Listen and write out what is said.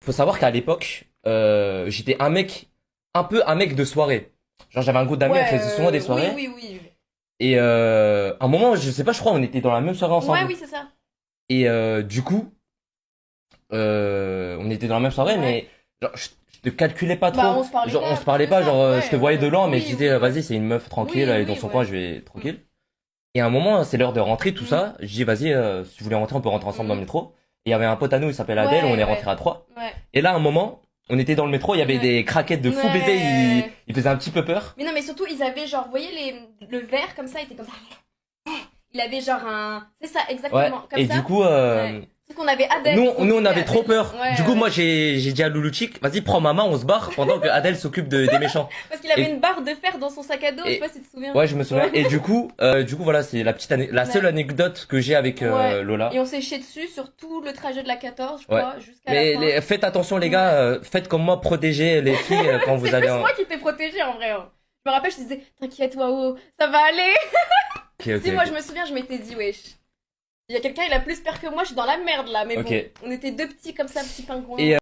faut savoir qu'à l'époque, j'étais un peu un mec de soirée. Genre j'avais un groupe d'amis, on Ouais, faisait souvent des soirées. oui. Et à un moment, je sais pas, je crois, on était dans la même soirée ensemble. Ouais, oui, c'est ça. Et du coup, on était dans la même soirée, Ouais. mais genre, je te calculais pas Bah, trop. on se parlait Genre, on pas se plus parlait que pas, ça. genre, Ouais, je te voyais de loin, mais je oui, disais, oui. vas-y, c'est une meuf tranquille, Oui, elle est dans oui, son ouais. coin, je vais tranquille. Et à un moment, c'est l'heure de rentrer, tout Mhm. ça. Je dis, vas-y, si tu voulais rentrer, on peut rentrer ensemble dans le Mhm. métro. Et il y avait un pote à nous, il s'appelle Adèle, on Ouais, est rentré ouais. à trois. Ouais. Et là, à un moment, on était dans le métro, il y avait Ouais. des craquettes de fou baiser, Ouais. ils faisaient un petit peu peur. Mais non, mais surtout, ils avaient genre, vous voyez le verre comme ça, il était comme ça. Il avait genre un. C'est ça, Ouais. exactement. Comme Et ça. du coup, Ouais. Sauf qu'on avait Adèle. nous, on avait trop Adèle. peur. Ouais, Du coup, moi, ouais. j'ai dit à Loulouchik, vas-y, prends ma main, on se barre, pendant que Adèle s'occupe des méchants. Parce qu'il avait Et, une barre de fer dans son sac à dos, je sais et, pas si tu te souviens. ouais, je me souviens. Et du coup, voilà, c'est la seule Ouais. anecdote que j'ai avec Ouais. Lola. Et on s'est chié dessus sur tout le trajet de la 14, je Ouais. crois, jusqu'à la Mais fin. faites attention, les Ouais. gars, faites comme moi, protégez les filles quand vous C'est allez plus en. moi qui t'ai protégée en vrai. Hein. Je me rappelle, je te disais, t'inquiète, Wao, ça va aller. Ok, ok, Si, moi ok. je me souviens, je m'étais dit, wesh. Il y a quelqu'un, il a plus peur que moi, je suis dans la merde là. Mais Ok. bon, on était deux petits comme ça, petits pingouins. Et